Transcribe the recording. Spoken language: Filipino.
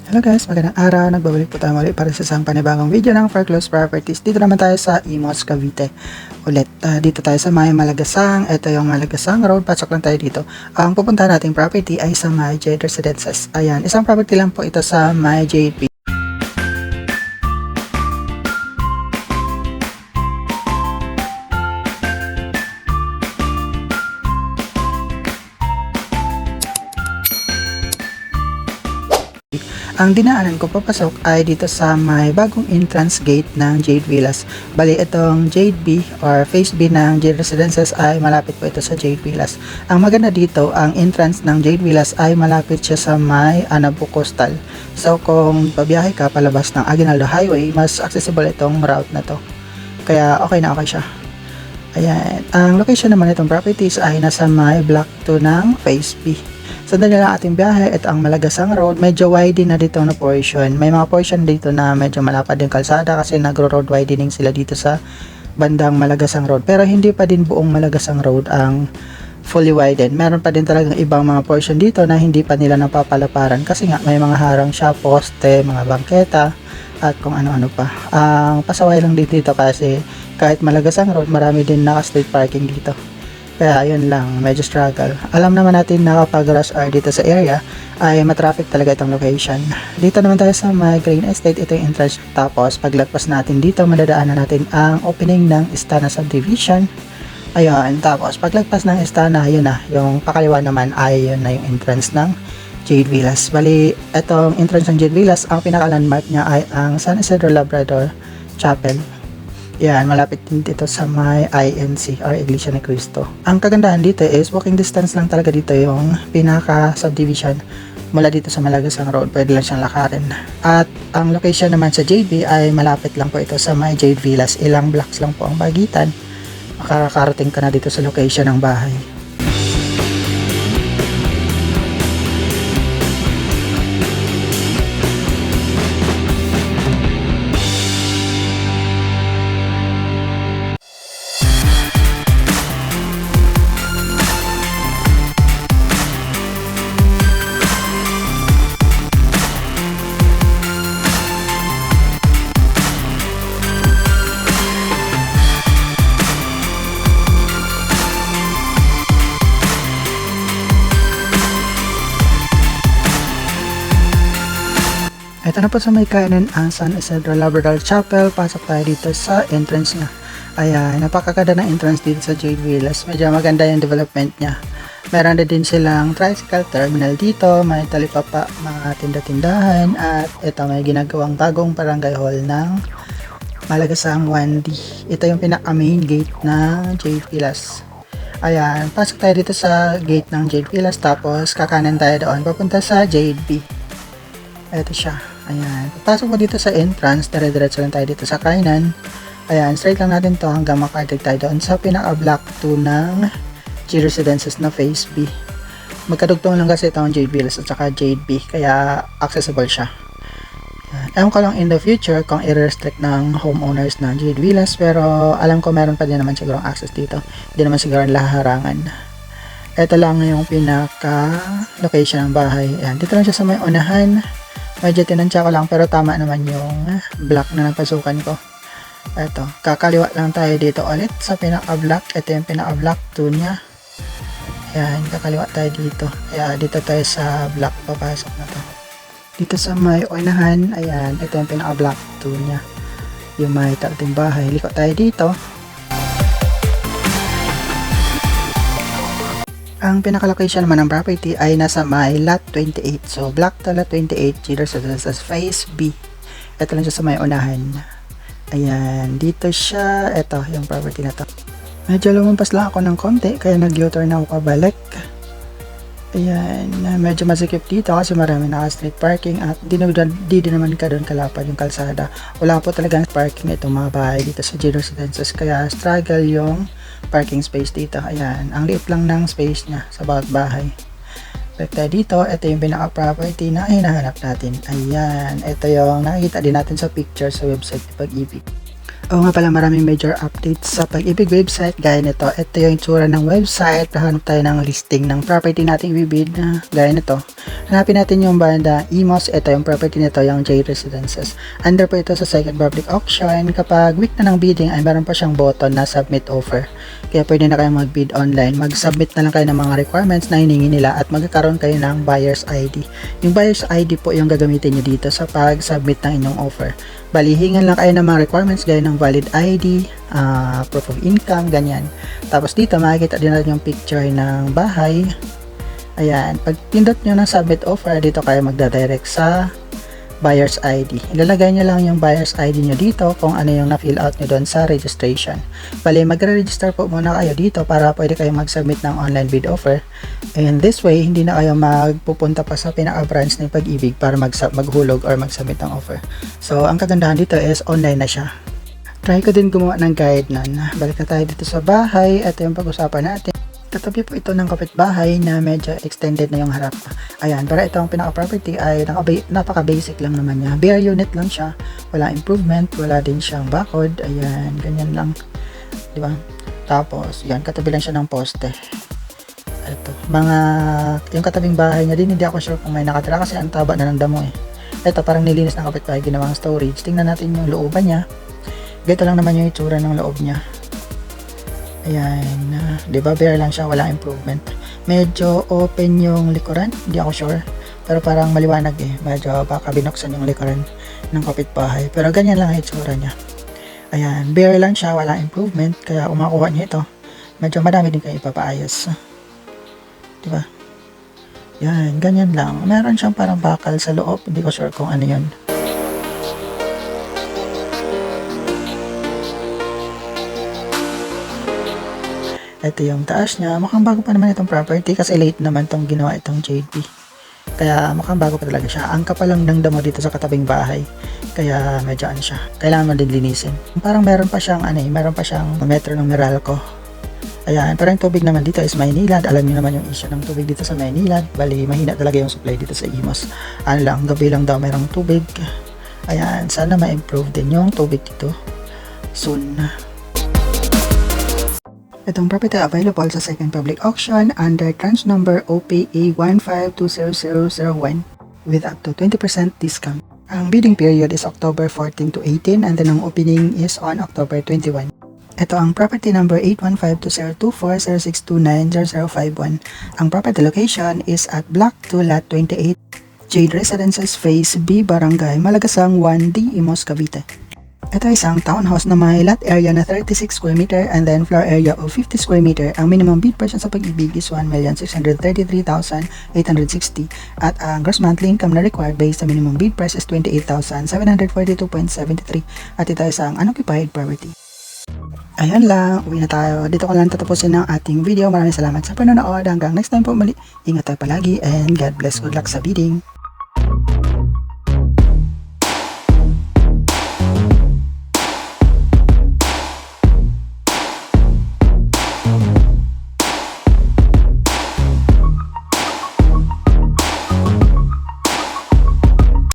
Hello guys, magandang araw. Nagbabalik po tayo muli para sa isang panibagong video ng Foreclosed Properties. Dito naman tayo sa Imus, Cavite. Ulit, dito tayo sa may Malagasang. Ito yung Malagasang Road. Pasok lang tayo dito. Ang pupuntahan nating property ay sa may Jade Residences. Ayan, isang property lang po ito sa may JP. Ang dinaanan ko papasok ay dito sa may bagong entrance gate ng Jade Villas. Bali, itong Jade B or Phase B ng Jade Residences ay malapit po ito sa Jade Villas. Ang maganda dito, ang entrance ng Jade Villas ay malapit siya sa may Anabu Coastal. So, kung pabiyahe ka palabas ng Aguinaldo Highway, mas accessible itong route na to. Kaya okay na okay siya. Ayan. Ang location naman itong properties ay nasa may block 2 ng Phase B. Sandali lang ating biyahe. Ito ang Malagasang Road. Medyo widening na dito na portion. May mga portion dito na medyo malapad yung kalsada kasi nagro-road widening sila dito sa bandang Malagasang Road. Pero hindi pa din buong Malagasang Road ang fully widened. Meron pa din talagang ibang mga portion dito na hindi pa nila napapalaparan kasi nga may mga harang siya, poste, mga bangketa at kung ano-ano pa. Ang pasaway lang dito kasi kahit Malagasang Road, marami din naka-street parking dito. Kaya yun lang, medyo struggle. Alam naman natin na kapag rush hour dito sa area ay matraffic talaga itong location. Dito naman tayo sa may Green Estate, ito yung entrance. Tapos paglagpas natin dito, madadaanan natin ang opening ng Istana Subdivision. Ayun, tapos paglagpas ng Istana, yun na, yung pakaliwa naman ay yun na yung entrance ng Jade Villas. Bali, itong entrance ng Jade Villas, ang pinaka-landmark niya ay ang San Isidro Labrador Chapel. Yan, malapit din dito sa may INC or Iglesia ni Cristo. Ang kagandahan dito is walking distance lang talaga dito yung pinaka subdivision mula dito sa Malagasang Road. Pwede lang siyang lakarin. At ang location naman sa JB ay malapit lang po ito sa may Jade Villas. Ilang blocks lang po ang pagitan. Makakarating ka na dito sa location ng bahay. Ito na po sa may kanan ang San Isidro Labrador Chapel. Pasok tayo dito sa entrance niya. Ayan, napakaganda ng entrance dito sa Jade Villas. Medyo maganda yung development niya. Meron na din silang tricycle terminal dito. May talipapa, mga tinda-tindahan. At ito may ginagawang bagong barangay hall ng Malagasang 1D. Ito yung pinaka-main gate ng Jade Villas. Ayan, pasok tayo dito sa gate ng Jade Villas. Tapos kakanan tayo doon papunta sa Jade B. Ito siya. Ayan. Pasok mo dito sa entrance, dire-diretso lang tayo dito sa kanan. Ayan, straight lang natin to hanggang makarating tayo doon sa pinaka-block 2 ng Jade Residences na Phase B. Magkadugtong lang kasi itong Jade Villas at saka Jade B, kaya accessible siya. Ewan ko lang in the future kung i-restrict ng homeowners ng Jade Villas, pero alam ko meron pa din naman siguro access dito. Hindi naman siguro laharangan. Ito lang yung pinaka-location ng bahay. Ayan, dito lang siya sa may unahan. Medyo tinansya ko lang pero tama naman yung block na nagpasukan ko. Eto, kakaliwa lang tayo dito ulit sa pinaka-block. Ito yung pinaka-block 2 niya. Ayan, kakaliwa tayo dito. Kaya dito tayo sa block, papasok na to. Dito sa may unahan, ayan, ito yung pinaka-block 2 niya. Yung may tating bahay. Liko tayo dito. Ang pinaka-location naman ng property ay nasa may lot 28. So, block to lot 28, Jade Residences Phase B. Ito lang siya sa may unahan. Ayan, dito siya. Ito, yung property na to. Medyo lumampas lang ako ng konti, kaya nag-U-turn ako pabalik. Ayan, medyo masikip dito kasi marami naka-street parking at di naman ka doon kalapad yung kalsada. Wala po talagang parking itong mga bahay dito sa Jade Residences, kaya struggle yung parking space dito. Ayan, ang liit lang ng space niya sa bawat bahay. Balik tayo dito, ito yung pinaka-property na hinahanap natin. Ayan, ito yung nakikita din natin sa picture sa website ni Pag-ibig. Oo nga pala, maraming major updates sa Pag-ibig website gaya nito. Ito yung itsura ng website. Hahanap tayo ng listing ng property nating ibibid na gaya nito. Hanapin natin yung banda Imos. Ito yung property nito, yung J Residences. Under po ito sa second public auction. Kapag week na ng bidding ay meron pa siyang button na submit offer. Kaya pwede na kayo mag-bid online. Mag-submit na lang kayo ng mga requirements na hiningi nila at magkakaroon kayo ng buyer's ID. Yung buyer's ID po yung gagamitin nyo dito sa pag-submit ng inyong offer. Balihingan lang kayo ng mga requirements gaya ng valid ID, proof of income, ganyan. Tapos dito makikita din natin yung picture ng bahay. Ayan, pag pindot nyo ng submit offer, dito kayo magdadirect sa buyer's ID. Ilalagay nyo lang yung buyer's ID nyo dito kung ano yung na-fill out nyo doon sa registration. Bali, magre-register po muna kayo dito para pwede kayong mag-submit ng online bid offer. And this way, hindi na kayo magpupunta pa sa pinaka-branch ng Pag-ibig para maghulog or mag-submit ng offer. So, ang kagandahan dito is online na siya. Try ko din gumawa ng guide nun. Balik na tayo dito sa bahay. Ito yung pag-usapan natin. Katabi po ito ng kapitbahay na medyo extended na yung harap. Ayan, pero itong pinaka-property ay napaka-basic lang naman niya. Bare unit lang siya. Wala improvement, wala din siyang bakod. Ayan, ganyan lang. Di ba? Tapos, yan, katabi lang siya ng poste. Ito, yung katabing bahay niya din, hindi ako sure kung may nakatira kasi ang taba na ng damo eh. Ito, parang nilinis ng kapitbahay, ginawang storage. Tingnan natin yung looban niya. Ganito lang naman yung itsura ng loob niya. Ayan, di ba bare lang siya, walang improvement. Medyo open yung likuran, hindi ako sure. Pero parang maliwanag eh, medyo baka binuksan yung likuran ng kapitbahay. Pero ganyan lang ang itsura niya. Ayan, bare lang siya, walang improvement. Kaya umakuha niya ito. Medyo madami din kayo ipapaayos. Di ba? Yan, ganyan lang. Meron siyang parang bakal sa loob, hindi ko sure kung ano yun. Ito yung taas niya. Mukhang bago pa naman itong property kasi late naman itong ginawa itong JB. Kaya mukhang bago pa talaga siya. Ang kapal lang ng damo dito sa katabing bahay. Kaya medyo ano siya. Kailangan mo din linisin. Parang meron pa siyang meron pa siyang metro ng Meralco. Ayan, pero yung tubig naman dito is Maynilad. Alam niyo naman yung issue ng tubig dito sa Maynilad. Bali, mahina talaga yung supply dito sa Imos. Ano lang, gabi lang daw merong tubig. Ayan, sana ma-improve din yung tubig dito soon. Itong property available sa second public auction under tranche number OPA 1520001 with up to 20% discount. Ang bidding period is October 14 to 18 and then ang opening is on October 21. Ito ang property number 81520246290051. Ang property location is at Block 2 Lot 28, Jade Residences Phase B, Barangay Malagasang 1D, Imos, Cavite. Ito ay isang townhouse na may lot area na 36 square meter and then floor area of 50 square meter. Ang minimum bid price sa Pag-ibig is 1,633,860 at ang gross monthly income na required based sa minimum bid price is 28,742.73 at ito ay isang unoccupied property. Ayan lang, uwi na tayo. Dito ko lang tatapusin ang ating video. Maraming salamat sa panonood. Hanggang next time po muli. Ingat tayo palagi and God bless. Good luck sa bidding.